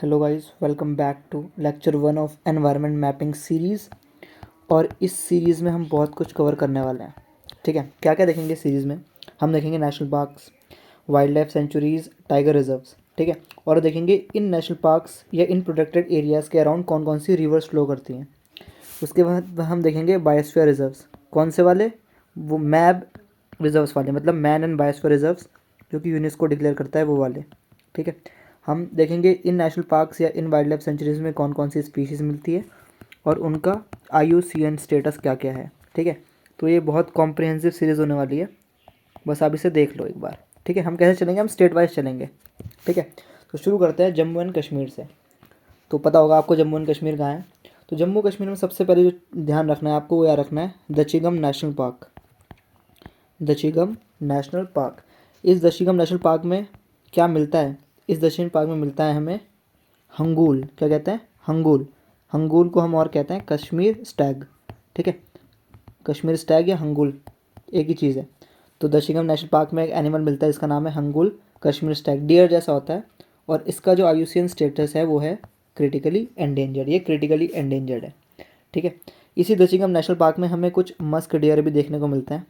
Hello guys, welcome back to lecture 1 of environment mapping series. और इस series में हम बहुत कुछ कवर करने वाले हैं। ठीक है, क्या क्या देखेंगे सीरीज़ में? हम देखेंगे national parks, wild life centuries, tiger reserves. ठीक है, और देखेंगे इन नेशनल पार्क्स या इन प्रोटेक्टेड एरियाज़ के अराउंड कौन कौन सी रिवर्स फ्लो करती हैं। उसके बाद हम देखेंगे बायोस्फीयर रिजर्व्स। कौन से वाले? वो मैब रिजर्व्स वाले, मतलब मैन एंड बायोस्फीयर रिजर्व्स, जो कि यूनेस्को डिक्लेयर करता है, वो वाले। ठीक है, हम देखेंगे इन नेशनल पार्क्स या इन वाइल्ड लाइफ सेंचुरीज़ में कौन कौन सी स्पीशीज़ मिलती है और उनका IUCN स्टेटस क्या क्या है। ठीक है, तो ये बहुत कॉम्प्रिहेंसिव सीरीज़ होने वाली है, बस आप इसे देख लो एक बार। ठीक है, हम कैसे चलेंगे? हम स्टेट वाइज चलेंगे। ठीक है, तो शुरू करते हैं जम्मू एंड कश्मीर से। तो पता होगा आपको जम्मू एंड कश्मीर कहाँ है। तो जम्मू कश्मीर में सबसे पहले जो ध्यान रखना है आपको, वो याद रखना है Dachigam national park. Dachigam national park. इस दशीगम नेशनल पार्क में क्या मिलता है? इस दक्षिण पार्क में मिलता है हमें हंगूल। क्या कहते हैं? हंगूल। हंगूल को हम और कहते हैं कश्मीर स्टैग। ठीक है, कश्मीर स्टैग या हंगूल एक ही चीज़ है। तो दशीगम नेशनल पार्क में एक एनिमल मिलता है, इसका नाम है हंगूल कश्मीर स्टैग। डियर जैसा होता है और इसका जो IUCN स्टेटस है वो है क्रिटिकली एंडेंजर्ड। ये क्रिटिकली एंडेंजर्ड है। ठीक है, इसी दशीगम नेशनल पार्क में हमें कुछ मस्क डियर भी देखने को मिलते हैं।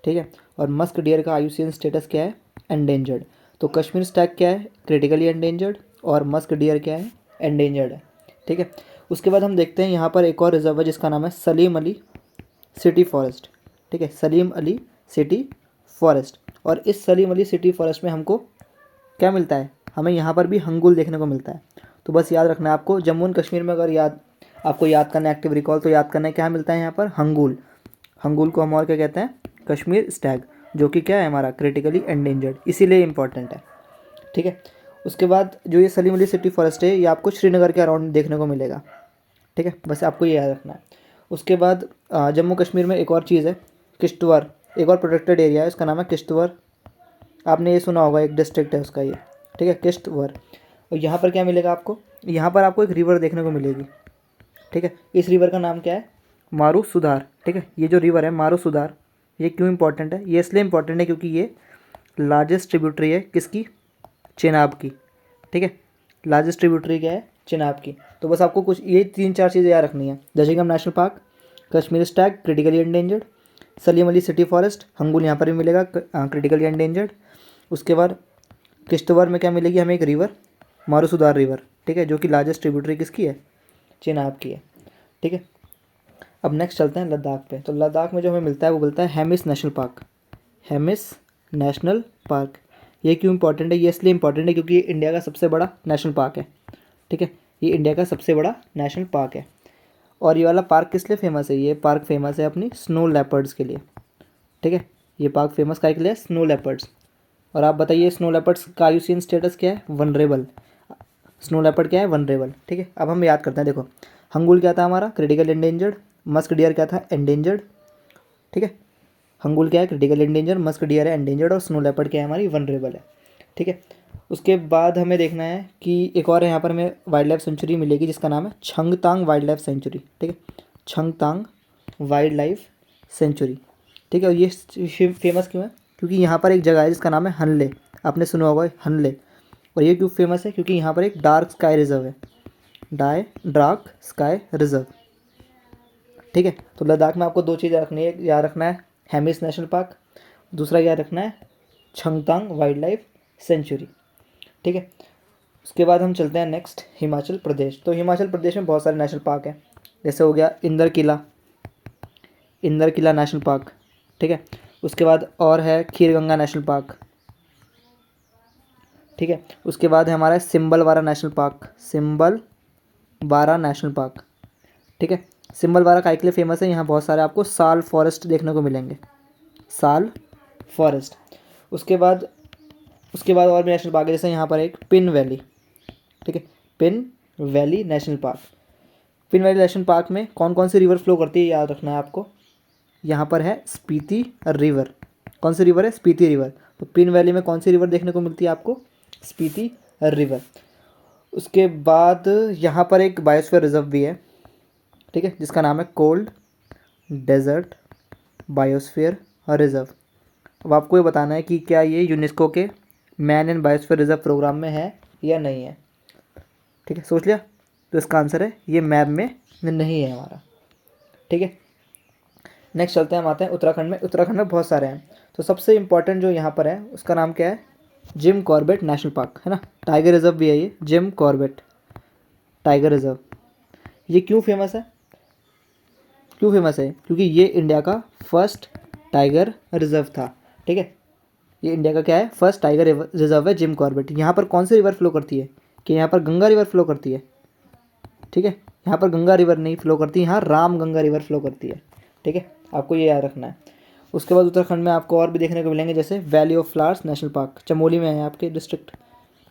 ठीक है, और मस्क डियर का IUCN स्टेटस क्या है? एंडेंजर्ड। तो कश्मीर स्टैग क्या है? Critically endangered. और मस्क डियर क्या है? एंडेंजर्ड है। ठीक है, उसके बाद हम देखते हैं यहाँ पर एक और रिजर्व है जिसका नाम है सलीम अली सिटी फॉरेस्ट। ठीक है, सलीम अली सिटी फॉरेस्ट। और इस सलीम अली सिटी फॉरेस्ट में हमको क्या मिलता है? हमें यहाँ पर भी हंगुल देखने को मिलता है। तो बस याद रखना है आपको, जम्मू एंड कश्मीर में अगर आपको याद करना है एक्टिव रिकॉल, तो याद करना है क्या मिलता है यहाँ पर? हंगुल। हंगुल को हम और क्या कहते हैं? कश्मीर स्टैग, जो कि क्या है हमारा? क्रिटिकली एंडेंजर्ड, इसीलिए इंपॉर्टेंट है। ठीक है, उसके बाद जो ये सलीम अली सिटी फॉरेस्ट है, ये आपको श्रीनगर के अराउंड देखने को मिलेगा। ठीक है, बस आपको ये याद रखना है। उसके बाद जम्मू कश्मीर में एक और चीज़ है, किश्तवाड़। एक और प्रोटेक्टेड एरिया है, इसका नाम है किश्तवाड़। आपने ये सुना होगा, एक डिस्ट्रिक्ट है उसका ये। ठीक है, किश्तवाड़। और यहाँ पर क्या मिलेगा आपको? यहाँ पर आपको एक रिवर देखने को मिलेगी। ठीक है, इस रिवर का नाम क्या है? मारू सुधार। ठीक है, ये जो रिवर है मारू सुधार, ये क्यों इंपॉर्टेंट है? ये इसलिए इंपॉर्टेंट है क्योंकि ये लार्जेस्ट ट्रिब्यूटरी है किसकी? चेनाब की। ठीक है, लार्जेस्ट ट्रिब्यूटरी क्या है? चेनाब की। तो बस आपको कुछ ये 3-4 चीज़ें याद रखनी है। Dachigam national park, Kashmir stag critically endangered, Salim Ali city forest, hangul यहाँ पर भी मिलेगा क्रिटिकली एंडेंजर्ड। उसके बाद किश्तवाड़ में क्या मिलेगी हमें? एक रिवर, मारूसुदार रिवर। ठीक है, जो कि लार्जेस्ट ट्रिब्यूटरी किसकी है? चेनाब की है। ठीक है, अब नेक्स्ट चलते हैं लद्दाख पे। तो लद्दाख में जो हमें मिलता है वो मिलता है Hemis national park. Hemis national park. ये क्यों इंपॉर्टेंट है? ये इसलिए इंपॉर्टेंट है क्योंकि ये इंडिया का सबसे बड़ा नेशनल पार्क है। ठीक है, ये इंडिया का सबसे बड़ा नेशनल पार्क है। और ये वाला पार्क किस लिए फेमस है? ये पार्क फेमस है अपनी स्नो लेपर्ड्स के लिए। ठीक है, ये पार्क फेमस काय के लिए? Snow leopards. और आप बताइए स्नो लेपर्ड्स का IUCN स्टेटस क्या है? वनरेबल। स्नो लेपर्ड क्या है? वनरेबल। ठीक है, अब हम याद करते हैं। देखो, हंगुल क्या था हमारा? Critical endangered. मस्क डियर क्या था? एंडेंजर्ड। ठीक है, हंगुल क्या है? Critical endangered. मस्क डियर है एंडेंजर्ड। और स्नो लेपर्ड क्या है हमारी? वनरेबल है। ठीक है, उसके बाद हमें देखना है कि एक और यहाँ पर हमें वाइल्ड लाइफ सेंचुरी मिलेगी जिसका नाम है छंगतांग वाइल्ड लाइफ सेंचुरी। ठीक है, छंगतांग वाइल्ड लाइफ सेंचुरी। ठीक है, और ये फेमस क्यों है? क्योंकि यहाँ पर एक जगह है जिसका नाम है हनले। आपने सुना होगा हनले। और ये क्यों फेमस है? क्योंकि यहाँ पर एक डार्क स्काई रिजर्व है। Dark sky reserve. ठीक है, तो लद्दाख में आपको 2 चीज़ें रखनी है, याद रखना है हेमिस नेशनल पार्क, दूसरा याद रखना है छंगतांग वाइल्ड लाइफ सेंचुरी। ठीक है, उसके बाद हम चलते हैं नेक्स्ट हिमाचल प्रदेश। तो हिमाचल प्रदेश में बहुत सारे नेशनल पार्क हैं, जैसे हो गया इंदर किला नेशनल पार्क। ठीक है, उसके बाद और है खीरगंगा नेशनल पार्क। ठीक है, उसके बाद है हमारा Simbalbara national park. Simbalbara national park. ठीक है, सिम्बलवारा काय के लिए फेमस है? यहाँ बहुत सारे आपको साल फॉरेस्ट देखने को मिलेंगे, साल फॉरेस्ट। उसके बाद और भी नेशनल पार्क है, जैसे यहाँ पर एक पिन वैली। ठीक है, pin valley national park. Pin valley national park में कौन कौन सी रिवर फ्लो करती है याद रखना है आपको। यहाँ पर है स्पीति रिवर। कौन सी रिवर है? स्पीति रिवर। तो पिन वैली में कौन सी रिवर देखने को मिलती है आपको? स्पीति रिवर। उसके बाद यहाँ पर एक बायोस्फीयर रिजर्व भी है। ठीक है, जिसका नाम है कोल्ड डेजर्ट बायोस्फीयर रिजर्व। अब आपको ये बताना है कि क्या ये यूनेस्को के man and biosphere reserve programme में है या नहीं है। ठीक है, सोच लिया। तो इसका आंसर है ये मैप में नहीं है हमारा। ठीक है, नेक्स्ट चलते हैं, हम आते हैं उत्तराखंड में। उत्तराखंड में बहुत सारे हैं, तो सबसे इंपॉर्टेंट जो यहाँ पर है उसका नाम क्या है, जिम कॉर्बेट नेशनल पार्क, है ना। टाइगर रिजर्व भी है ये, जिम कॉर्बेट टाइगर रिजर्व। ये क्यों फेमस है, क्यों फेमस है, क्योंकि ये इंडिया का फर्स्ट टाइगर रिजर्व था। ठीक है, ये इंडिया का क्या है, फर्स्ट टाइगर रिजर्व है जिम कॉर्बेट। यहाँ पर कौन सी रिवर फ्लो करती है, कि यहाँ पर गंगा रिवर फ्लो करती है। ठीक है, यहाँ पर गंगा रिवर नहीं फ्लो करती, यहाँ राम गंगा रिवर फ्लो करती है। ठीक है, आपको ये याद रखना है। उसके बाद उत्तराखंड में आपको और भी देखने को मिलेंगे, जैसे valley of flowers national park, Chamoli में है आपके district,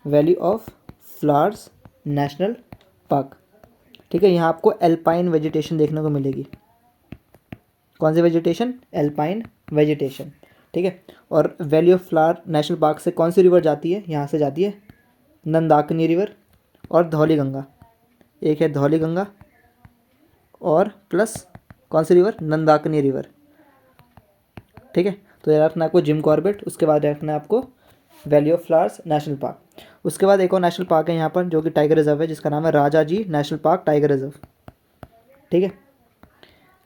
valley of flowers national park. ठीक है, यहाँ आपको एल्पाइन वेजिटेशन देखने को मिलेगी। कौन सी वेजिटेशन, एल्पाइन वेजिटेशन। ठीक है, और valley of flower national park से कौन सी रिवर जाती है, यहाँ से जाती है नंदाकिनी रिवर और धौली गंगा। एक है धौली गंगा और प्लस कौन सी रिवर, नंदाकिनी रिवर। ठीक है, तो याद रखना आपको जिम कॉर्बेट, उसके बाद याद रखना आपको valley of flowers national park. उसके बाद एक और नेशनल पार्क है यहाँ पर जो कि टाइगर रिजर्व है, जिसका नाम है राजा जी नेशनल पार्क टाइगर रिजर्व। ठीक है,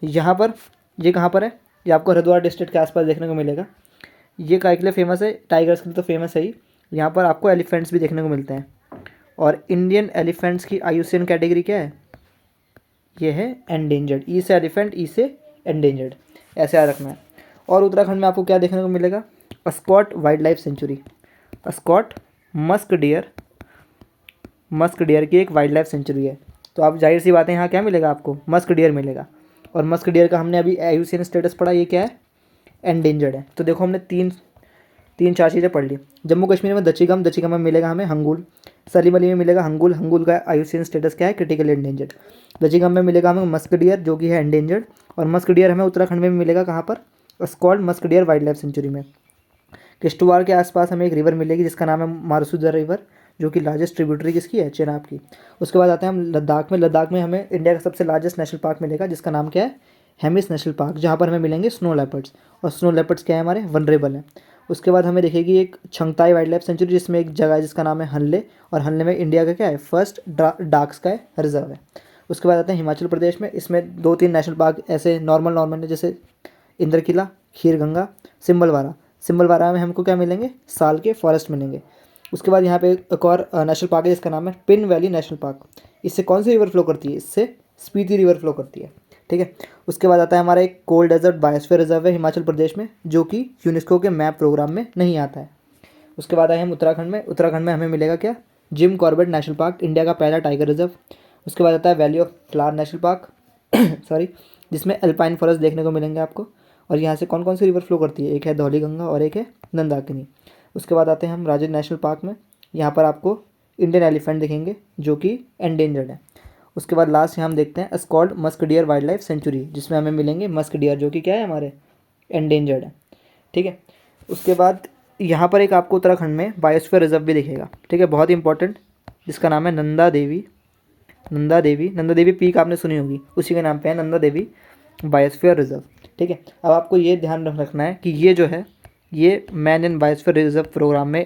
यहाँ पर ये कहाँ पर है, ये आपको हरिद्वार डिस्ट्रिक्ट के आसपास देखने को मिलेगा। ये काय के लिए फेमस है, टाइगर्स के लिए तो फेमस है ही। यहाँ पर आपको एलिफेंट्स भी देखने को मिलते हैं, और इंडियन एलिफेंट्स की IUCN कैटेगरी क्या है, ये है एंडेंजर्ड। ई से एलिफेंट, ई से एंडेंजर्ड, ऐसे याद रखना है। और उत्तराखंड में आपको क्या देखने को मिलेगा, Askot wild life sanctuary, Askot musk deer की एक वाइल्ड लाइफ सेंचुरी है। तो आप जाहिर सी बात है, यहाँ क्या मिलेगा आपको, मस्क डियर मिलेगा। और मस्क डियर का हमने अभी IUCN स्टेटस पढ़ा, ये क्या है, एंडेंजर्ड है। तो देखो हमने तीन चार चीज़ें पढ़ ली। जम्मू कश्मीर में दचिगम में मिलेगा हमें हंगुल, सलीम अली में मिलेगा हंगुल का IUCN स्टेटस क्या है, क्रिटिकल एंडेंजर्ड। दचिगम में मिलेगा हमें मस्क डियर जो कि है एंडेंजर्ड, और मस्क डियर हमें उत्तराखंड में भी मिलेगा, कहाँ पर, Askot musk deer wild life sanctuary में। किश्तवाड़ के आसपास हमें एक रिवर मिलेगी जिसका नाम है मारुसुदा रिवर, जो कि लार्जेस्ट ट्रिब्यूटरी किसकी है, चेनाब की। उसके बाद आते हैं हम लद्दाख में हमें इंडिया का सबसे लार्जेस्ट नेशनल पार्क मिलेगा जिसका नाम क्या है, हेमिस नेशनल पार्क, जहाँ पर हमें मिलेंगे स्नो लेपर्ड्स। और स्नो लेपर्ड्स क्या है, हमारे वनरेबल हैं। उसके बाद हमें दिखेगी एक छंगताई वाइल्ड लाइफ सेंचुरी, जिसमें एक जगह है जिसका नाम है हनले, और हनले में इंडिया का क्या है, फर्स्ट डार्क स्काई रिजर्व है। उसके बाद आते हैं हिमाचल प्रदेश में, इसमें 2-3 नेशनल पार्क ऐसे नॉर्मल है, जैसे इंद्र किला, खीर गंगा, सिम्बलवारा में हमको क्या मिलेंगे, साल के फॉरेस्ट मिलेंगे। उसके बाद यहाँ पे एक और नेशनल पार्क है जिसका नाम है पिन वैली नेशनल पार्क। इससे कौन सी रिवर फ्लो करती है, इससे स्पीति रिवर फ्लो करती है। ठीक है, उसके बाद आता है हमारा एक कोल्ड डेजर्ट बायोस्फीयर रिजर्व है हिमाचल प्रदेश में, जो कि यूनेस्को के मैप प्रोग्राम में नहीं आता है। उसके बाद आए हम उत्तराखंड में हमें मिलेगा क्या, Jim Corbett national park, India का पहला टाइगर रिजर्व। उसके बाद आता है valley of flower national park sorry, जिसमें अल्पाइन फॉरेस्ट देखने को मिलेंगे आपको। और यहाँ से कौन कौन सी रिवर फ्लो करती है, एक है धौली गंगा और एक है नंदाकिनी। उसके बाद आते हैं हम राजन नेशनल पार्क में, यहाँ पर आपको इंडियन एलिफेंट दिखेंगे जो कि एंडेंजर्ड है। उसके बाद लास्ट हम देखते हैं Askot musk deer wild life sanctuary, जिसमें हमें मिलेंगे मस्क डियर जो कि क्या है, हमारे एंडेंजर्ड है। ठीक है, उसके बाद यहाँ पर एक आपको उत्तराखंड में बायोस्फीयर रिजर्व भी दिखेगा। ठीक है, बहुत इंपॉर्टेंट, जिसका नाम है नंदा देवी पीक आपने सुनी होगी, उसी के नाम पे है नंदा देवी बायोस्फीयर रिजर्व। ठीक है, अब आपको ये ध्यान रखना है कि ये जो है ये man in biosphere reserve programme में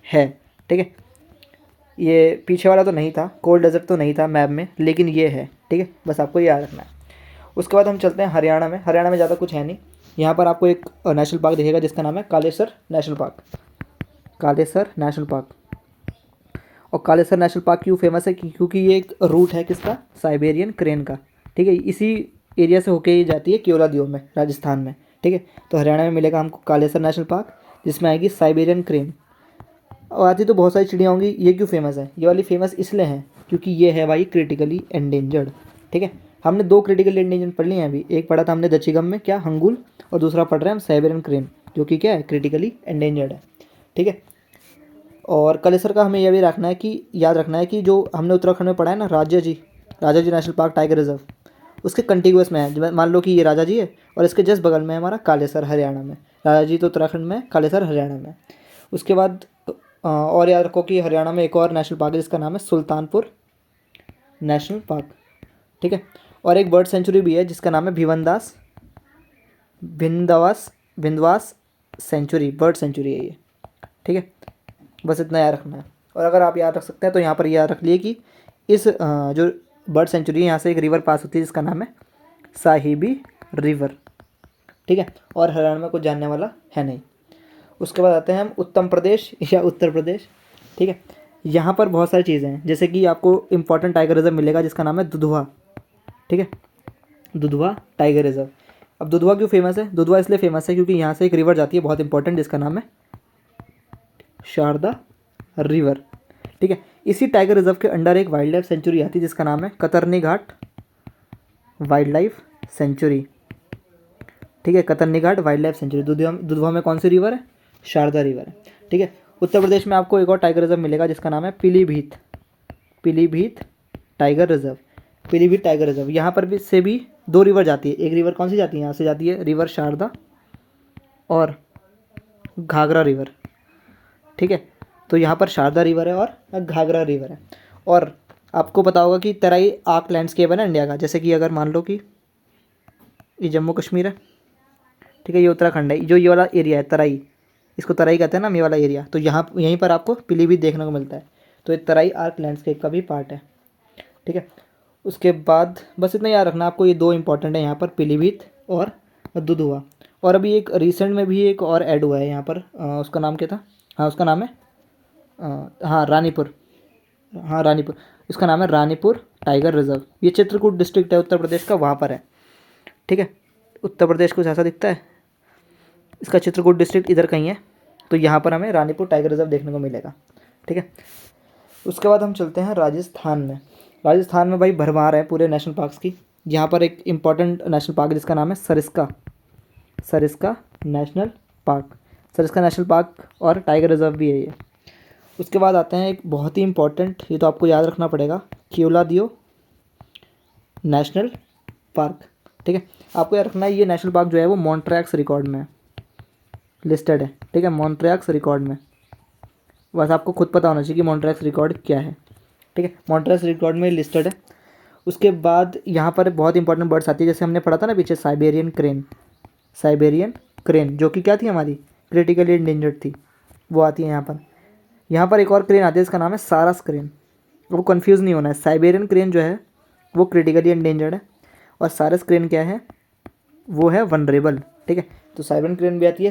है। ठीक है, ये पीछे वाला तो नहीं था, कोल्ड डेजर्ट तो नहीं था मैप में, लेकिन ये है। ठीक है, बस आपको ये याद रखना है। उसके बाद हम चलते हैं हरियाणा में ज़्यादा कुछ है नहीं। यहाँ पर आपको एक नेशनल पार्क दिखेगा जिसका नाम है कालेसर नेशनल पार्क। और कालेसर नेशनल पार्क क्यों फेमस है, क्योंकि ये एक रूट है किसका, साइबेरियन क्रेन का। ठीक है, इसी एरिया से होके ही जाती है केवलादियो में, राजस्थान में। ठीक है, तो हरियाणा में मिलेगा हमको कालेसर नेशनल पार्क, जिसमें आएगी साइबेरियन क्रेन। और आती तो बहुत सारी चिड़िया होंगी, ये क्यों फेमस है, ये वाली फेमस इसलिए है क्योंकि ये है भाई क्रिटिकली एंडेंजर्ड। ठीक है, हमने 2 क्रिटिकली एंडेंजर्ड पढ़ लिए हैं अभी, एक पढ़ा था हमने दचिगम में क्या, हंगुल, और दूसरा पढ़ रहे हैं हम साइबेरियन क्रेन जो कि क्या है, क्रिटिकली एंडेंजर्ड है। ठीक है, और कलेसर का हमें यह भी रखना है कि याद रखना है कि जो हमने उत्तराखंड में पढ़ा है ना, राजा जी नेशनल पार्क टाइगर रिजर्व, उसके कंटिग्यूस में है। मान लो कि ये राजा जी है और इसके जस्ट बगल में है हमारा कालेसर हरियाणा में। राजा जी तो उत्तराखंड में, कालेसर हरियाणा में। उसके बाद और याद रखो कि हरियाणा में एक और नेशनल पार्क है जिसका नाम है सुल्तानपुर नेशनल पार्क। ठीक है, और एक बर्ड सेंचुरी भी है जिसका नाम है भिंदवास सेंचुरी, बर्ड सेंचुरी है ये। ठीक है, बस इतना याद रखना है। और अगर आप याद रख सकते हैं तो यहाँ पर याद रख लिए कि इस जो बर्ड सेंचुरी है यहाँ से एक रिवर पास होती है जिसका नाम है साहिबी रिवर, ठीक है। और हरियाणा में कुछ जानने वाला है नहीं। उसके बाद आते हैं हम उत्तम प्रदेश या उत्तर प्रदेश, ठीक है। यहाँ पर बहुत सारी चीज़ें हैं, जैसे कि आपको इंपॉर्टेंट टाइगर रिजर्व मिलेगा जिसका नाम है दुधवा, ठीक है, दुधवा टाइगर रिजर्व। अब दुधवा क्यों फेमस है? दुधवा इसलिए फेमस है क्योंकि यहाँ से एक रिवर जाती है बहुत इंपॉर्टेंट जिसका नाम है शारदा रिवर, ठीक है। इसी टाइगर रिजर्व के अंडर एक वाइल्ड लाइफ सेंचुरी आती है जिसका नाम है कतरनी घाट वाइल्ड लाइफ सेंचुरी, ठीक है। कतरनी घाट वाइल्ड लाइफ सेंचुरी। दुधवा में कौन सी रिवर है? शारदा रिवर है, ठीक है। उत्तर प्रदेश में आपको एक और टाइगर रिजर्व मिलेगा जिसका नाम है Pilibhit, Pilibhit tiger reserve, Pilibhit tiger reserve. यहाँ पर भी दो रिवर जाती है। एक रिवर कौन सी जाती है? यहाँ से जाती है रिवर शारदा और घाघरा रिवर, ठीक है। तो यहाँ पर शारदा रिवर है और घाघरा रिवर है। और आपको पता होगा कि तराई आर्क लैंडस्केप है ना इंडिया का, जैसे कि अगर मान लो कि ये जम्मू कश्मीर है, ठीक है, ये उत्तराखंड है, जो ये वाला एरिया है तराई, इसको तराई कहते हैं ना ये वाला एरिया, तो यहाँ यहीं पर आपको पीलीभीत देखने को मिलता है। तो ये तराई आर्क लैंडस्केप का भी पार्ट है, ठीक है। उसके बाद बस इतना याद रखना आपको, ये दो इंपॉर्टेंट है यहाँ पर, पीलीभीत और दुधवा। और अभी एक रिसेंट में भी एक और ऐड हुआ है यहाँ पर, उसका नाम क्या था? हाँ उसका नाम है हाँ रानीपुर, हाँ रानीपुर, इसका नाम है रानीपुर टाइगर रिजर्व। ये चित्रकूट डिस्ट्रिक्ट है उत्तर प्रदेश का, वहाँ पर है, ठीक है। उत्तर प्रदेश कुछ ऐसा दिखता है, इसका चित्रकूट डिस्ट्रिक्ट इधर कहीं है, तो यहाँ पर हमें रानीपुर टाइगर रिजर्व देखने को मिलेगा, ठीक है। उसके बाद हम चलते हैं राजस्थान में। राजस्थान में भाई भरमार है पूरे नेशनल पार्क्स की। यहाँ पर एक इम्पॉर्टेंट नेशनल पार्क है जिसका नाम है Sariska, Sariska national park, Sariska national park और टाइगर रिजर्व भी है ये। उसके बाद आते हैं एक बहुत ही इंपॉर्टेंट, ये तो आपको याद रखना पड़ेगा, केवलादियो नेशनल पार्क, ठीक है। आपको याद रखना है ये नेशनल पार्क जो है वो मॉन्ट्रैक्स रिकॉर्ड में लिस्टेड है, ठीक है, मॉन्ट्रैक्स रिकॉर्ड में। बस आपको खुद पता होना चाहिए कि मॉन्ट्रैक्स रिकॉर्ड क्या है, ठीक है, मॉन्ट्रैक्स रिकॉर्ड में लिस्टेड है। उसके बाद यहाँ पर बहुत इंपॉर्टेंट बर्ड्स आती है, जैसे हमने पढ़ा था ना पीछे, साइबेरियन क्रेन, साइबेरियन क्रेन जो कि क्या थी हमारी क्रिटिकली इंडेंजर्ड थी, वो आती है यहाँ पर। यहाँ पर एक और क्रेन आती है जिसका नाम है सारस क्रेन, वो कन्फ्यूज़ नहीं होना है। साइबेरियन क्रेन जो है वो क्रिटिकली इंडेंजर्ड है और सारस क्रेन क्या है? वो है वनरेबल, ठीक है। तो साइबेरियन क्रेन भी आती है,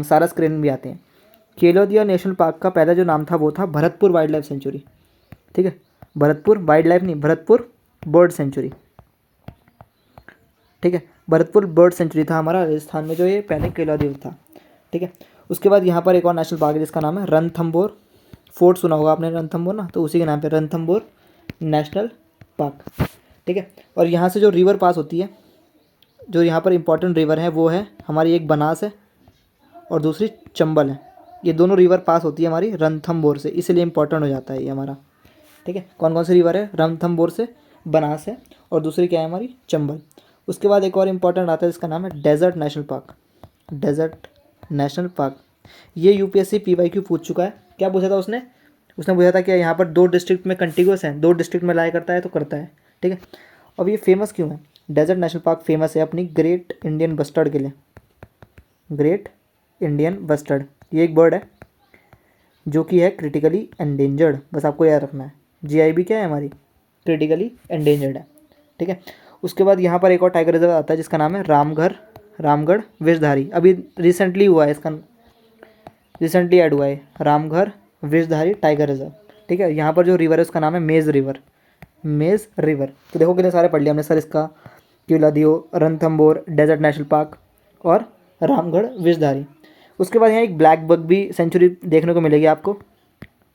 सारस क्रेन भी आते हैं। केलोदिया नेशनल पार्क का पहला जो नाम था वो था भरतपुर वाइल्ड लाइफ सेंचुरी, ठीक है, भरतपुर वाइल्ड लाइफ नहीं, भरतपुर बर्ड सेंचुरी, ठीक है, भरतपुर बर्ड सेंचुरी था हमारा राजस्थान में जो ये पहले केलोदिया था, ठीक है। उसके बाद यहाँ पर एक और नेशनल पार्क है जिसका नाम है रणथंबोर फोर्ट, सुना होगा आपने रणथंबोर ना, तो उसी के नाम पे रणथंबोर नेशनल पार्क, ठीक है। और यहाँ से जो रिवर पास होती है, जो यहाँ पर इंपॉर्टेंट रिवर है वो है हमारी, एक बनास है और दूसरी चंबल है। ये दोनों रिवर पास होती है हमारी रणथंबोर से, इसलिए इंपॉर्टेंट हो जाता है ये हमारा, ठीक है। कौन कौन सी रिवर है? रणथंबोर से बनास है और दूसरी क्या है हमारी? चंबल। उसके बाद एक और इंपॉर्टेंट आता है जिसका नाम है desert national park, desert national park. ये यूपीएससी पीवाईक्यू पूछ चुका है। क्या पूछा था उसने? उसने पूछा था कि यहाँ पर दो डिस्ट्रिक्ट में कंटिग्यूस हैं, दो डिस्ट्रिक्ट में लाया करता है, तो करता है, ठीक है। अब ये फेमस क्यों है? डेजर्ट नेशनल पार्क फेमस है अपनी ग्रेट इंडियन बस्टर्ड के लिए, ग्रेट इंडियन बस्टर्ड। ये एक बर्ड है जो कि है क्रिटिकली एंडेंजर्ड, बस आपको याद रखना है। जीआईबी क्या है हमारी? क्रिटिकली एंडेंजर्ड है, ठीक है। उसके बाद यहाँ पर एक और टाइगर रिजर्व आता है जिसका नाम है रामगढ़ विषधारी। अभी रिसेंटली हुआ है, इसका रिसेंटली ऐड हुआ है, रामगढ़ विषधारी टाइगर रिजर्व, ठीक है। यहाँ पर जो रिवर है उसका नाम है मेज रिवर, मेज रिवर। तो देखो कितने सारे पढ़ लिया हमने सर, इसका केवलादियो, रणथंबोर, डेजर्ट नेशनल पार्क और रामगढ़ विषधारी। उसके बाद यहाँ एक ब्लैक बग भी सेंचुरी देखने को मिलेगी आपको,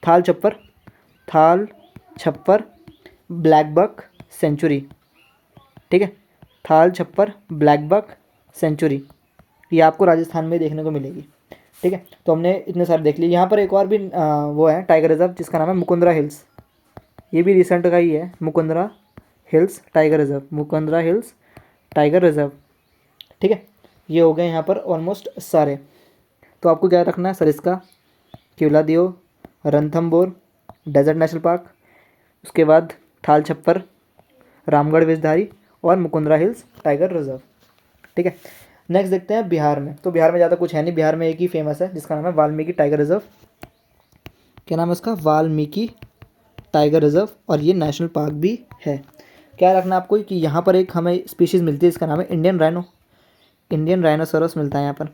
थाल छप्पर ब्लैक बक सेंचुरी, ठीक है, थाल छप्पर ब्लैक बक सेंचुरी, ये आपको राजस्थान में देखने को मिलेगी, ठीक है। तो हमने इतने सारे देख लिए। यहाँ पर एक और भी वो है टाइगर रिजर्व जिसका नाम है मुकुंदरा हिल्स, ये भी रिसेंट का ही है, Mukundra hills tiger reserve, Mukundra hills tiger reserve, ठीक है। ये हो गए यहाँ पर ऑलमोस्ट सारे। तो आपको क्या रखना है? Sariska, Keoladeo, Ranthambore, desert national park, उसके बाद थाल छप्पर, रामगढ़ विषधारी और मुकुंदरा हिल्स टाइगर रिजर्व, ठीक है। नेक्स्ट देखते हैं बिहार में। तो बिहार में ज़्यादा कुछ है नहीं, बिहार में एक ही फेमस है जिसका नाम है वाल्मीकि टाइगर रिजर्व। क्या नाम है उसका? वाल्मीकि टाइगर रिजर्व और ये नेशनल पार्क भी है। क्या रखना है आपको कि यहाँ पर एक हमें स्पीशीज़ मिलती है, इसका नाम है इंडियन राइनो। इंडियन राइनोसोरस मिलता है यहाँ पर।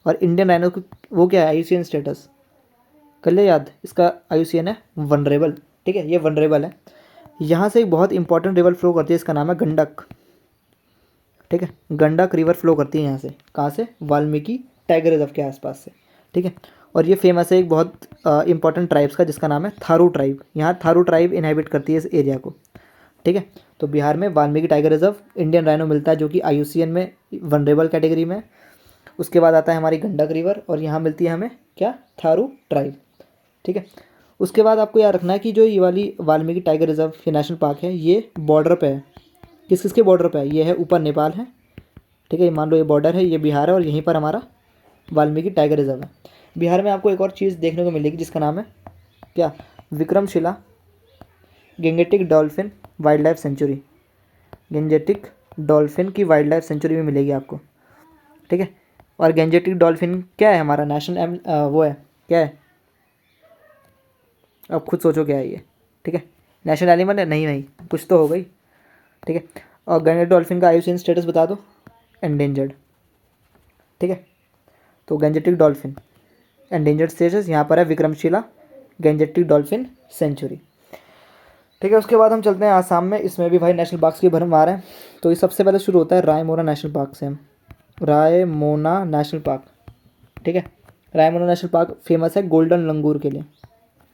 और इंडियन राइनो को वो क्या है, आईयूसीएन स्टेटस कर ले याद, इसका आईयूसीएन है वनरेबल। ठीक है, ये वनरेबल है। यहाँ से एक बहुत इंपॉर्टेंट रिवर फ्लो करती है, इसका नाम है गंडक। ठीक है, गंडक रिवर फ्लो करती है यहाँ से, कहाँ से, वाल्मीकि टाइगर रिजर्व के आसपास से। ठीक है, और ये फेमस है एक बहुत इंपॉर्टेंट ट्राइब्स का, जिसका नाम है थारू ट्राइब। यहाँ थारू ट्राइब इनहेबिट करती है इस एरिया को। ठीक है, तो बिहार में Valmiki tiger reserve, Indian rhino मिलता है जो कि आईयूसीएन में वनरेबल कैटेगरी में। उसके बाद आता है हमारी गंडक रिवर, और यहाँ मिलती है हमें क्या, थारू ट्राइब। ठीक है, उसके बाद आपको याद रखना है कि जो ये वाली वाल्मीकि टाइगर रिजर्व ये नेशनल पार्क है, ये बॉर्डर पे है। किस किस के बॉर्डर पे है, ये है ऊपर नेपाल है। ठीक है, मान लो ये बॉर्डर है, ये बिहार है, और यहीं पर हमारा वाल्मीकि टाइगर रिजर्व है। बिहार में आपको एक और चीज़ देखने को मिलेगी जिसका नाम है क्या, Vikramshila Gangetic dolphin wild life century. Gangetic dolphin की वाइल्ड लाइफ सेंचुरी में मिलेगी आपको। ठीक है, और गेंजेटिक डॉल्फिन क्या है, हमारा नेशनल वो है, क्या है, अब खुद सोचो क्या है ये। ठीक है, नेशनल एनिमल है, नहीं नहीं, कुछ तो हो गई। ठीक है, और गेंजेटिक डॉल्फिन का आईयूसीएन स्टेटस बता दो, एंडेंजर्ड। ठीक है, तो गेंजेटिक डॉल्फिन एंडेंजर्ड स्टेटस यहाँ पर है, विक्रमशिला गेंजेटिक डॉल्फिन सेंचुरी। ठीक है, उसके बाद हम चलते हैं आसाम में। इसमें भी भाई नेशनल पार्क्स की भरमार है। तो ये सबसे पहले शुरू होता है रायमोना नेशनल पार्क से। हम रायमोना नेशनल पार्क, ठीक है, रायमोना नेशनल पार्क फेमस है गोल्डन लंगूर के लिए।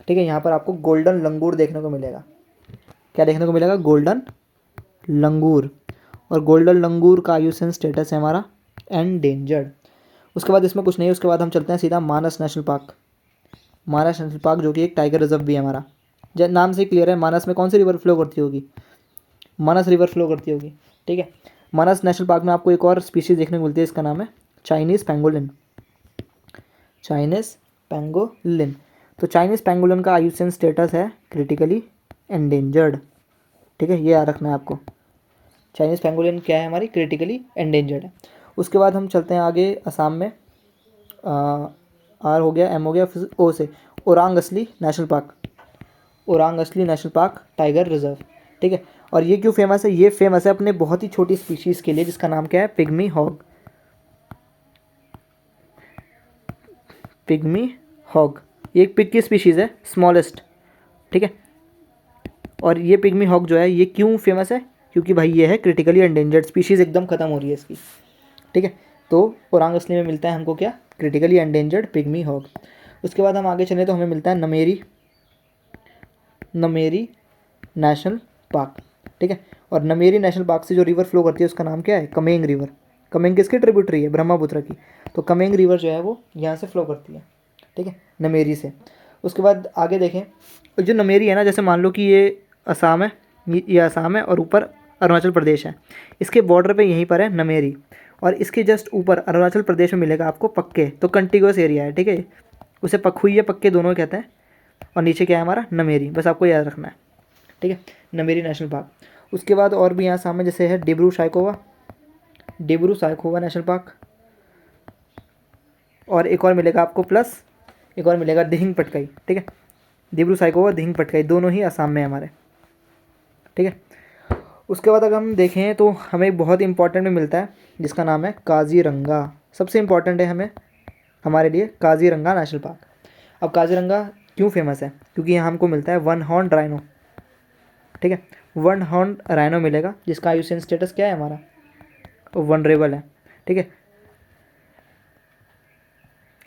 ठीक है, यहाँ पर आपको गोल्डन लंगूर देखने को मिलेगा। क्या देखने को मिलेगा, गोल्डन लंगूर। और गोल्डन लंगूर का आईयूसीएन स्टेटस है हमारा एंडेंजर्ड। उसके बाद इसमें कुछ नहीं है। उसके बाद हम चलते हैं सीधा मानस नेशनल पार्क। मानस नेशनल पार्क जो कि एक टाइगर रिजर्व भी है हमारा। नाम से क्लियर है, मानस में कौन सी रिवर फ्लो करती होगी, मानस रिवर फ्लो करती होगी। ठीक है, मानस नेशनल पार्क में आपको एक और स्पीशीज़ देखने को मिलती है, इसका नाम है चाइनीज़ पेंगोलिन। चाइनीज़ पेंगोलिन, तो चाइनीज़ पेंगोलिन का आईयूसीएन स्टेटस है क्रिटिकली एंडेंजर्ड। ठीक है, ये याद रखना है आपको, चाइनीज़ पेंगोलिन क्या है, हमारी क्रिटिकली एंडेंजर्ड है। उसके बाद हम चलते हैं आगे असम में। आर हो गया, एम हो गया, फिर ओ से ओरांग असली नेशनल पार्क। ओरांग असली नेशनल पार्क टाइगर रिजर्व। ठीक है, और ये क्यों फेमस है, ये फेमस है अपने बहुत ही छोटी स्पीशीज़ के लिए, जिसका नाम क्या है, पिग्मी हॉग। पिग्मी हॉग, ये एक पिग की स्पीशीज़ है, स्मॉलेस्ट। ठीक है, और ये पिग्मी हॉग जो है ये क्यों फेमस है, क्योंकि भाई ये है क्रिटिकली एंडेंजर्ड स्पीशीज़, एकदम ख़त्म हो रही है इसकी। ठीक है, तो ओरांग असली में मिलता है हमको क्या, क्रिटिकली एंडेंजर्ड पिग्मी हॉग। उसके बाद हम आगे चलें तो हमें मिलता है नमेरी नेशनल पार्क। ठीक है, और नमेरी नेशनल पार्क से जो रिवर फ्लो करती है उसका नाम क्या है, कमेंग रिवर। कमेंग किसकी ट्रिब्यूटरी है, ब्रह्मपुत्र की। तो कमेंग रिवर जो है वो यहाँ से फ्लो करती है। ठीक है, नमेरी से। उसके बाद आगे देखें, जो नमेरी है ना, जैसे मान लो कि ये असम है, ये असम है, और ऊपर अरुणाचल प्रदेश है। इसके बॉर्डर पे यहीं पर है नमेरी, और इसके जस्ट ऊपर अरुणाचल प्रदेश में मिलेगा आपको पक्के। तो कंटिग्यूअस एरिया है। ठीक है, उसे पखुइया पक्के दोनों कहते हैं। और नीचे क्या है हमारा, नमेरी, बस आपको याद रखना है। ठीक है, नमेरी नेशनल पार्क। उसके बाद और भी यहाँ सामने जैसे है डिब्रू साइखोवा, डिब्रू साइखोवा नेशनल पार्क। और एक और मिलेगा आपको प्लस, एक और मिलेगा दिहिंग पटकाई। ठीक है, डिब्रू साइखोवा, दिहिंग पटकाई, दोनों ही असम में हमारे। ठीक है, उसके बाद अगर हम देखें तो हमें एक बहुत इंपॉर्टेंट में मिलता है जिसका नाम है काजीरंगा। सबसे इम्पॉर्टेंट है हमें, हमारे लिए, काजीरंगा नेशनल पार्क। अब काजीरंगा क्यों फेमस है, क्योंकि यहाँ हमको मिलता है वन हॉर्न राइनो। ठीक है, वन हॉर्न राइनो मिलेगा, जिसका आईयूसीएन स्टेटस क्या है हमारा, वनरेबल है। ठीक है,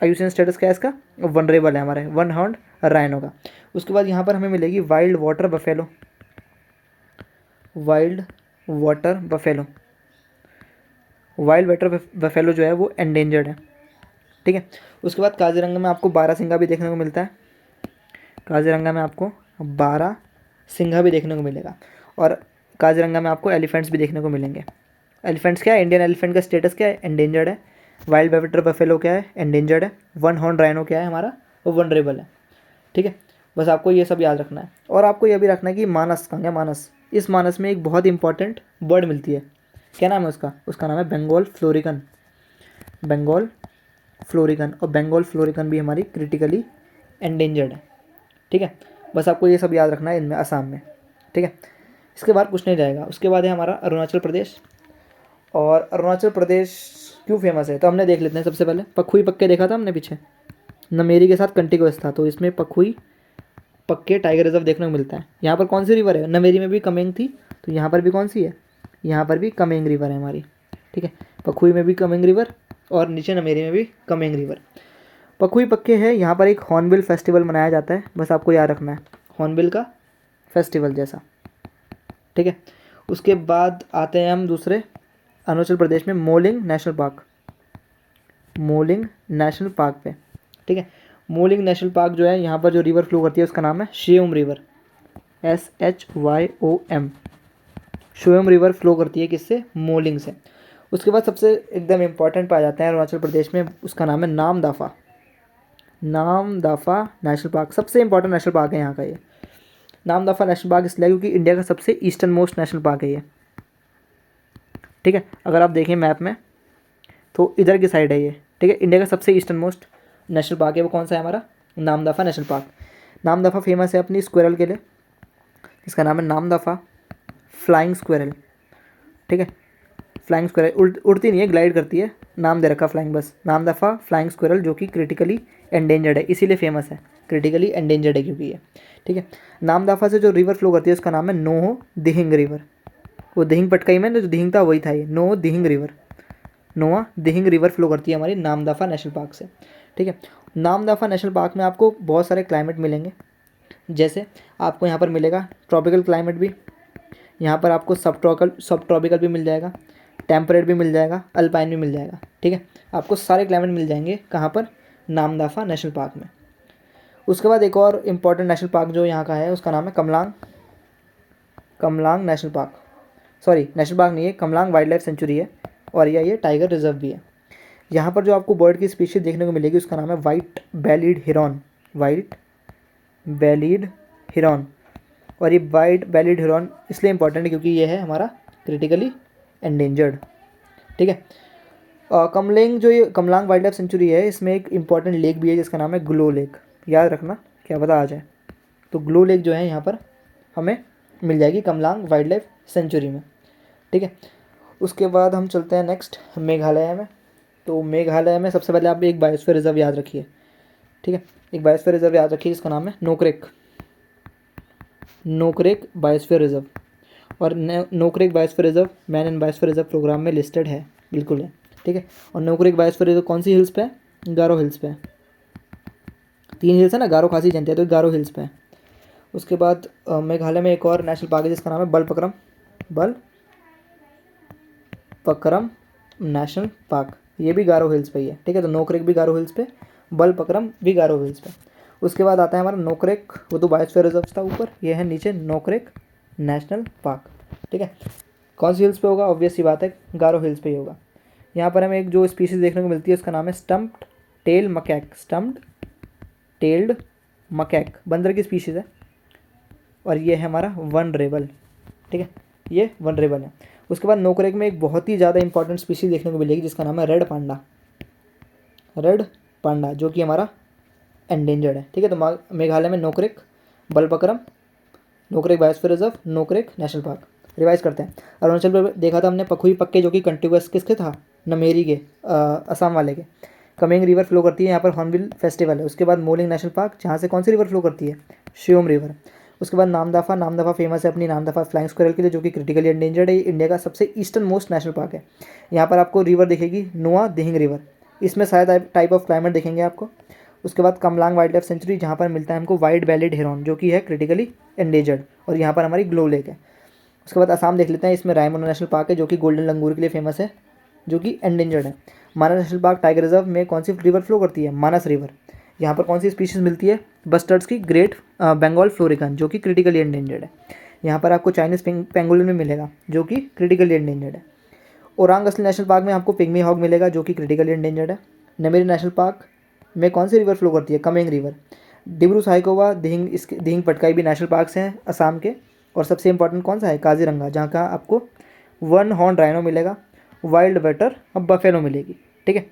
आईयूसीएन स्टेटस क्या है इसका, वनरेबल है हमारे वन हॉर्न राइनो का। उसके बाद यहाँ पर हमें मिलेगी wild water buffalo. Wild water buffalo, wild water buffalo जो है वो एंडेंजर्ड है। ठीक है, उसके बाद काजीरंगा में आपको बारहसिंगा भी देखने को मिलता है। काजीरंगा में आपको बारहसिंगा भी देखने को मिलेगा। और काजीरंगा में आपको एलिफेंट्स भी देखने को मिलेंगे। एलिफेंट्स क्या है, इंडियन एलिफेंट का स्टेटस क्या है, एंडेंजर्ड है। वाइल्ड वाटर बफेलो क्या है, एंडेंजर्ड है। वन हॉर्न राइनो क्या है हमारा, वो वनरेबल है। ठीक है, बस आपको ये सब याद रखना है। और आपको यह भी रखना है कि मानस कहाँ है, मानस, इस मानस में एक बहुत इंपॉर्टेंट बर्ड मिलती है। क्या नाम है उसका, उसका नाम है बंगाल फ्लोरिकन। बंगाल फ्लोरिकन, और बंगाल फ्लोरिकन भी हमारी क्रिटिकली एंडेंजर्ड है। ठीक है, बस आपको ये सब याद रखना है इनमें, असम में, ठीक है। इसके बाद कुछ नहीं जाएगा। उसके बाद है हमारा अरुणाचल प्रदेश। और अरुणाचल प्रदेश क्यों फेमस है तो हमने देख लेते हैं। सबसे पहले पखुई पक्के देखा था हमने पीछे, नमेरी के साथ कंटिन्यूअस था, तो इसमें पखुई पक्के टाइगर रिजर्व देखने को मिलता है। यहाँ पर कौन सी रिवर है, नमेरी में भी कमेंग थी, तो यहाँ पर भी कौन सी है, यहाँ पर भी कमेंग रिवर है हमारी, ठीक है। पखुई में भी कमेंग रिवर और नीचे नमेरी में भी कमेंग रिवर। पखुई पक्के है, यहाँ पर एक हॉर्नबिल फेस्टिवल मनाया जाता है, बस आपको याद रखना है, हॉर्नबिल का फेस्टिवल जैसा, ठीक है। उसके बाद आते हैं हम दूसरे अरुणाचल प्रदेश में moulding national park, moulding national park पे, ठीक है। मोलिंग नेशनल पार्क जो है, यहाँ पर जो रिवर फ्लो करती है उसका नाम है श्योम रिवर, SHYOM, श्योम रिवर फ्लो करती है किससे, मोलिंग से। उसके बाद सबसे एकदम इम्पॉर्टेंट पाया जाता है अरुणाचल प्रदेश में, उसका नाम है नामदाफा, नामदाफा नेशनल पार्क, सबसे इंपॉर्टेंट नेशनल पार्क है यहाँ का ये। नामदाफा नेशनल पार्क इसलिए क्योंकि इंडिया का सबसे ईस्टर्न मोस्ट नेशनल पार्क है ये, ठीक है। अगर आप देखें मैप में तो इधर की साइड है ये, ठीक है। इंडिया का सबसे ईस्टर्न मोस्ट नेशनल पार्क है वो कौन सा है हमारा, Namdapha national park. Namdapha famous है अपनी स्क्वायरल के लिए, इसका नाम है नामदफा फ्लाइंग स्क्वायरल, ठीक है। फ्लाइंग स्क्वायरल उड़ती नहीं है, ग्लाइड करती है, नाम दे रखा फ्लाइंग, बस नामदफा फ्लाइंग स्क्वायरल, जो कि क्रिटिकली एंडेंजर्ड है, इसीलिए फेमस है, क्रिटिकली एंडेंजर्ड है क्योंकि ये, ठीक है। नामदफा से जो रिवर फ्लो करती है उसका नाम है नोहो दिहिंग रिवर, वो दिहिंग पटकाई में जो दिहिंग था वही था ये, नोहो दिहिंग रिवर, नोआ दिहिंग रिवर फ्लो करती है हमारी नामदफा नेशनल पार्क से, ठीक है। नामदफा नेशनल पार्क में आपको बहुत सारे क्लाइमेट मिलेंगे, जैसे आपको यहाँ पर मिलेगा ट्रॉपिकल क्लाइमेट भी, यहाँ पर आपको सब ट्रॉपिकल भी मिल जाएगा, टेम्परेट भी मिल जाएगा, अल्पाइन भी मिल जाएगा, ठीक है। आपको सारे क्लाइमेट मिल जाएंगे कहाँ पर, नामदफा नेशनल पार्क में। उसके बाद एक और इम्पॉर्टेंट नेशनल पार्क जो यहाँ का है उसका नाम है Kamalang, Kamalang national park, sorry national park नहीं है, कमलांग वाइल्ड लाइफ सेंचुरी है, और ये टाइगर रिजर्व भी है। यहाँ पर जो आपको बर्ड की स्पीशीज देखने को मिलेगी उसका नाम है white bellied heron, white bellied heron. और ये वाइट बेलीड हिरॉन इसलिए इंपॉर्टेंट है क्योंकि ये है हमारा क्रिटिकली एंडेंजर्ड, ठीक है। कमलेंग जो ये कमलांग वाइल्ड लाइफ सेंचुरी है, इसमें एक इंपॉर्टेंट लेक भी है जिसका नाम है ग्लो लेक, याद रखना, क्या पता आ जाए। तो ग्लो लेक जो है यहाँ पर हमें मिल जाएगी कमलांग वाइल्ड लाइफ सेंचुरी में, ठीक है। उसके बाद हम चलते हैं नेक्स्ट मेघालय में। तो मेघालय में सबसे पहले आप एक बायोस्फीयर रिजर्व याद रखिए, ठीक है। एक बायोस्फीयर रिजर्व याद रखिए जिसका नाम है नोकरेक, नोकरेक बायोस्फीयर रिजर्व। और Nokrek biosphere reserve man and biosphere reserve programme में लिस्टेड है, बिल्कुल है, ठीक है। और नोकरेक बायोस्फीयर रिजर्व कौन सी हिल्स पे है, गारो हिल्स पे है, 3 हिल्स है ना, गारो खासी जनता है, तो गारो हिल्स पे है। उसके बाद मेघालय में एक और नेशनल पार्क है जिसका नाम है बलपक्रम, बलपक्रम नेशनल पार्क, ये भी गारो हिल्स पे ही है, ठीक है। तो नोकरेक भी गारो हिल्स पे, बलपक्रम भी गारो हिल्स पे। उसके बाद आता है हमारा नोकरेक, वो तो बायोस्फीयर रिजर्व था ऊपर, ये है नीचे नोकरेक नेशनल पार्क, ठीक है। कौन सी हिल्स पे होगा, ऑब्वियस सी बात है गारो हिल्स पे ही होगा। यहाँ पर हमें एक जो स्पीशीज़ देखने को मिलती है उसका नाम है stumped tail macaque, stumped tailed macaque बंदर की स्पीशीज़ है, और ये है हमारा वनरेबल, ठीक है, ये वनरेबल है। उसके बाद नोकरेक में एक बहुत ही ज़्यादा इंपॉर्टेंट स्पीशीज़ देखने को मिलेगी जिसका नाम है रेड पांडा, रेड पांडा, जो कि हमारा एंडेंजर्ड है, ठीक है। तो मेघालय में Nokrek, Balpakram, Nokrek biosphere reserve, Nokrek national park. Revise करते हैं। अरुणाचल में देखा था हमने पखुई पक्के, जो कि कंटिन्यूअस किसके था, नमेरी के, असम वाले के। कमेंग रिवर फ्लो करती है, यहाँ पर हॉर्नबिल फेस्टिवल है। उसके बाद मोलिंग नेशनल पार्क, जहाँ से कौन सी रिवर फ्लो करती है, श्योम रिवर। उसके बाद नामदफा, नामदफा फेमस है अपनी नामदफा फ्लाइंग स्क्वायरल के लिए, जो कि क्रिटिकली एंडेंजर्ड है, इंडिया का सबसे ईस्टर्न मोस्ट नेशनल पार्क है। यहाँ पर आपको रिवर दिखेगी नोआ दिहिंग रिवर, इसमें सारे टाइप ऑफ क्लाइमेट दिखेंगे आपको। उसके बाद कमलांग वाइल्ड लाइफ सेंचुरी, जहाँ पर मिलता है हमको वाइट बेलीड हिरॉन, जो कि है क्रिटिकली एंडेंजर्ड, और यहाँ पर हमारी ग्लो लेक है। उसके बाद असम देख लेते हैं, इसमें रायमोना नेशनल पार्क है जो कि गोल्डन लंगूर के लिए फेमस है, जो कि एंडेंजर्ड है। मानस नेशनल पार्क टाइगर रिजर्व में कौन सी रिवर फ्लो करती है, मानस रिवर। यहाँ पर कौन सी स्पीशीज़ मिलती है, बस्टर्ड्स की ग्रेट बंगाल फ्लोरिकन, जो कि क्रिटिकली एंडेंजर्ड है। यहाँ पर आपको चाइनीज पेंगोलिन भी मिलेगा, जो कि क्रिटिकली एंडेंजर्ड है। ओरांग असली नेशनल पार्क में आपको पिग्मी हॉग मिलेगा, जो कि क्रिटिकली एंडेंजर्ड है। नमेरी नेशनल पार्क में कौन सी रिवर फ्लो करती है, कमेंग रिवर। डिब्रू साहिकोवा, दिहिंग, इसके दिहिंग पटकाई भी नेशनल पार्क्स हैं असम के। और सबसे इंपॉर्टेंट कौन सा है, काजीरंगा, जहाँ का आपको 1 हॉर्न राइनो मिलेगा, वाइल्ड वेटर और बफेलो मिलेगी, ठीक है।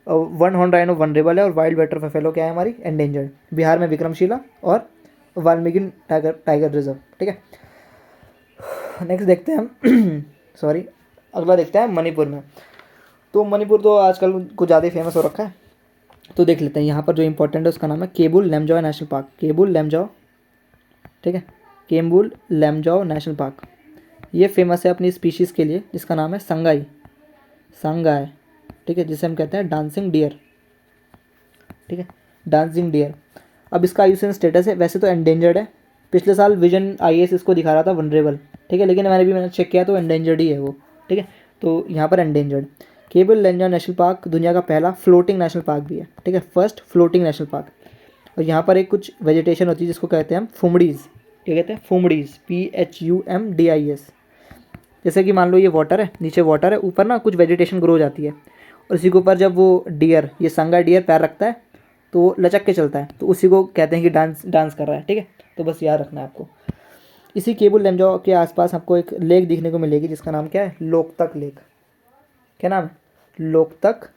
1 हॉर्न राइनो वनरेबल है, और वाइल्ड वेटर बफेलो क्या है हमारी, एंडेंजर्ड। बिहार में विक्रमशिला और वाल्मीकि टाइगर रिजर्व। ठीक है, नेक्स्ट देखते हैं हम सॉरी, अगला देखते हैं मणिपुर में। तो मणिपुर तो आजकल कुछ ज़्यादा ही फेमस हो रखा है, तो देख लेते हैं। यहाँ पर जो इंपॉर्टेंट है उसका नाम है केबुल लमजाओ नेशनल पार्क। केबुल लमजाओ, ठीक है, केबुल लमजाओ नेशनल पार्क। ये फेमस है अपनी स्पीशीज़ के लिए जिसका नाम है संगाई, संगाई, ठीक है, जिसे हम कहते हैं डांसिंग डियर। ठीक है, डांसिंग डियर। अब इसका आईयूसीएन स्टेटस है, वैसे तो एंडेंजर्ड है। पिछले साल विजन आईएएस इसको दिखा रहा था वनरेबल, ठीक है, लेकिन मैंने चेक किया तो एंडेंजर्ड ही है वो। ठीक है, तो यहाँ पर endangered. Cable Lamjao national park दुनिया का पहला फ्लोटिंग नेशनल पार्क भी है। ठीक है, फर्स्ट फ्लोटिंग नेशनल पार्क। और यहाँ पर एक कुछ वेजिटेशन होती है जिसको कहते हैं हम फुमड़ीज़। क्या कहते हैं? फुमड़ीज़, PHUMDIS। जैसे कि मान लो ये वाटर है, नीचे वाटर है, ऊपर ना कुछ वेजिटेशन ग्रो हो जाती है, और इसी के ऊपर जब वो डियर, ये संगा डियर पैर रखता है तो वो लचक के चलता है, तो उसी को कहते हैं कि डांस कर रहा है। ठीक है, तो बस याद रखना है आपको। इसी केबुल लमजाओ के आसपास आपको एक लेक दिखने को मिलेगी जिसका नाम क्या है? लोकतक लेक। क्या नाम है? लोकतक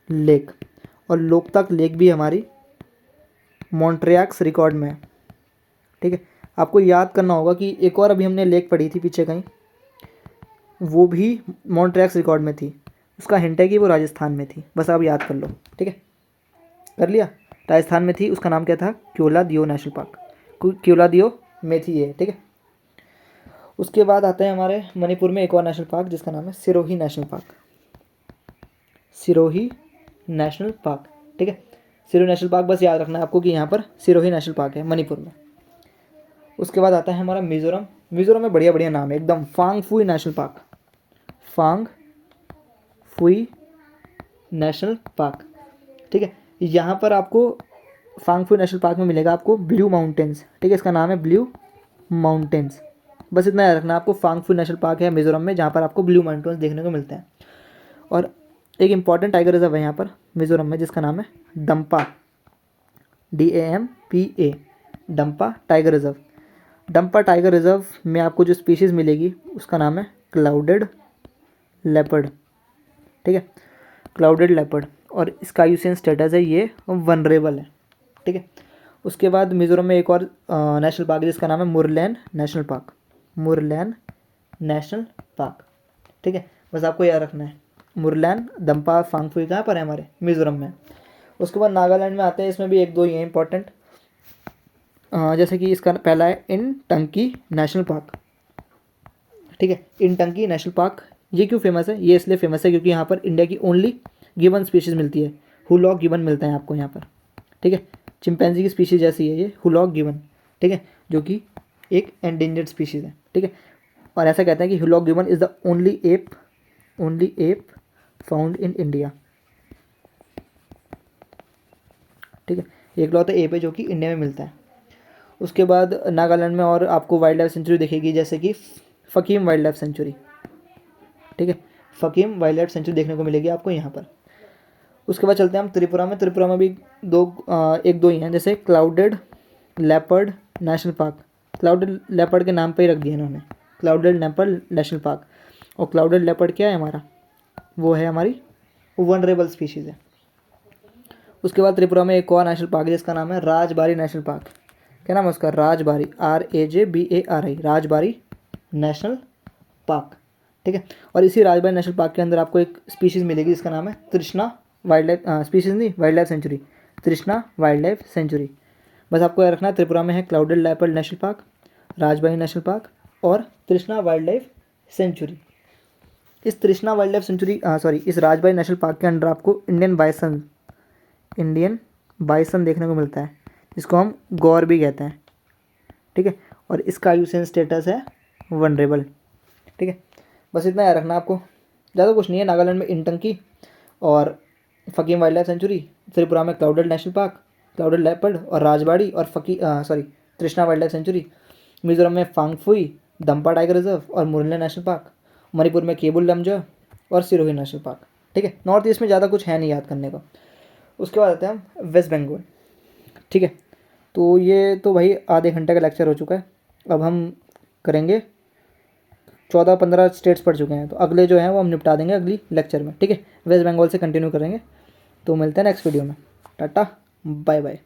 लेक। और लोकतक लेक भी हमारी मॉन्ट्रियक्स रिकॉर्ड में है। ठीक है, आपको याद करना होगा कि एक और अभी हमने लेक पढ़ी थी पीछे कहीं, वो भी मॉन्ट्रियक्स रिकॉर्ड में थी। उसका हिंट है कि वो राजस्थान में थी, बस आप याद कर लो। ठीक है, कर लिया? राजस्थान में थी, उसका नाम क्या था? क्योलादियो नेशनल पार्क। क्योलादियो में थी ये। ठीक है, उसके बाद आता है हमारे मणिपुर में एक और नेशनल पार्क जिसका नाम है Sirohi national park. Sirohi national park. ठीक है, सिरोही नेशनल पार्क बस याद रखना है आपको कि यहाँ पर सिरोही नेशनल पार्क है मणिपुर में। उसके बाद आता है हमारा मिज़ोरम। मिज़ोरम में बढ़िया बढ़िया नाम है एकदम। फांग फुई नेशनल पार्क, फांग फुई नेशनल पार्क। ठीक है, यहाँ पर आपको फांग फुई नेशनल पार्क में मिलेगा आपको ब्लू माउंटेन्स। ठीक है, इसका नाम है ब्लू माउंटेन्स। बस इतना याद रखना आपको। फांग फुई नेशनल पार्क है मिज़ोरम में, जहाँ पर आपको ब्लू माउंटेन्स देखने को मिलते हैं। और एक इम्पॉर्टेंट टाइगर रिजर्व है यहाँ पर मिज़ोरम में जिसका नाम है Dampa, DAMPA, Dampa tiger reserve. Dampa tiger reserve में आपको जो स्पीशीज़ मिलेगी उसका नाम है क्लाउडेड लेपर्ड। ठीक है, क्लाउडेड लेपर्ड। और इसका आईयूसीएन स्टेटस है ये वनरेबल है। ठीक है, उसके बाद मिज़ोरम में एक और नेशनल पार्क है जिसका नाम है Murlen national park, Murlen national park. ठीक है, बस आपको याद रखना है। मुरलैन, दंपा, फांगफुई कहाँ पर है? हमारे मिज़ोरम में। उसके बाद नागालैंड में आते हैं, इसमें भी एक दो ही हैं इंपॉर्टेंट, जैसे कि इसका पहला है इन टंकी नेशनल पार्क। ठीक है, इन टंकी नेशनल पार्क। ये क्यों फेमस है? ये इसलिए फेमस है क्योंकि यहाँ पर इंडिया की ओनली गिबन स्पीशीज़ मिलती है। हुलॉक गिबन मिलता है आपको यहाँ पर। ठीक है, चिंपैंजी की स्पीशीज़ जैसी है ये हुलॉक गिबन। ठीक है, जो कि एक एंडेंजर्ड स्पीशीज़ है। ठीक है, और ऐसा कहते हैं कि hoolock gibbon is the only app found in India. ठीक है, एक लौता एप है जो कि इंडिया में मिलता है। उसके बाद नागालैंड में और आपको वाइल्ड लाइफ सेंचुरी दिखेगी, जैसे कि फ़कीम वाइल्ड लाइफ सेंचुरी। ठीक है, फ़कीम वाइल्ड लाइफ सेंचुरी देखने को मिलेगी आपको यहाँ पर। उसके बाद चलते हैं हम त्रिपुरा में। त्रिपुरा में भी एक दो ही हैं, जैसे clouded leopard national park. Clouded leopard के नाम पे ही रख दिया इन्होंने, क्लाउडेड लेपर्ड नेशनल पार्क। और क्लाउडेड लेपर्ड क्या है हमारा? वो है हमारी वनरेबल स्पीशीज़ है। उसके बाद त्रिपुरा में एक और नेशनल पार्क है जिसका नाम है राजबारी नेशनल पार्क। क्या नाम है उसका? Rajbari, RAJBARI, Rajbari national park. ठीक है, और इसी राजबारी नेशनल पार्क के अंदर आपको एक स्पीशीज़ मिलेगी जिसका नाम है तृष्णा वाइल्ड लाइफ, स्पीशीज़ नहीं, वाइल्ड लाइफ सेंचुरी, तृष्णा वाइल्ड लाइफ सेंचुरी। बस आपको याद रखना है, त्रिपुरा में है clouded leopard national park, Rajbari national park और तृष्णा वाइल्ड लाइफ सेंचुरी। इस तृष्णा वाइल्ड लाइफ सेंचुरी इस राजबारी नेशनल पार्क के अंदर आपको इंडियन बाइसन देखने को मिलता है, जिसको हम गौर भी कहते हैं। ठीक है, और इसका आईयूसीएन स्टेटस है वनरेबल। ठीक है, बस इतना याद रखना आपको, ज़्यादा कुछ नहीं है। नागालैंड में इंटंकी और फ़कीम वाइल्ड लाइफ सेंचुरी, त्रिपुरा में clouded national park, clouded leopard और राजबाड़ी और तृष्णा वाइल्ड लाइफ सेंचुरी। मिज़ोरम में फांगफुई, दंपा टाइगर रिजर्व और मुरलेन नेशनल पार्क। मणिपुर में केबुल लमजाओ और सिरोही नेशनल पार्क। ठीक है, नॉर्थ ईस्ट में ज़्यादा कुछ है नहीं याद करने का। उसके बाद आते हैं हम वेस्ट बंगाल। ठीक है, तो ये तो भाई आधे घंटे का लेक्चर हो चुका है। अब हम करेंगे 14-15 स्टेट्स पढ़ चुके हैं, तो अगले जो हैं वो हम निपटा देंगे अगली लेक्चर में। ठीक है, वेस्ट बंगाल से कंटिन्यू करेंगे। तो मिलते हैं नेक्स्ट वीडियो में। Tata, bye bye.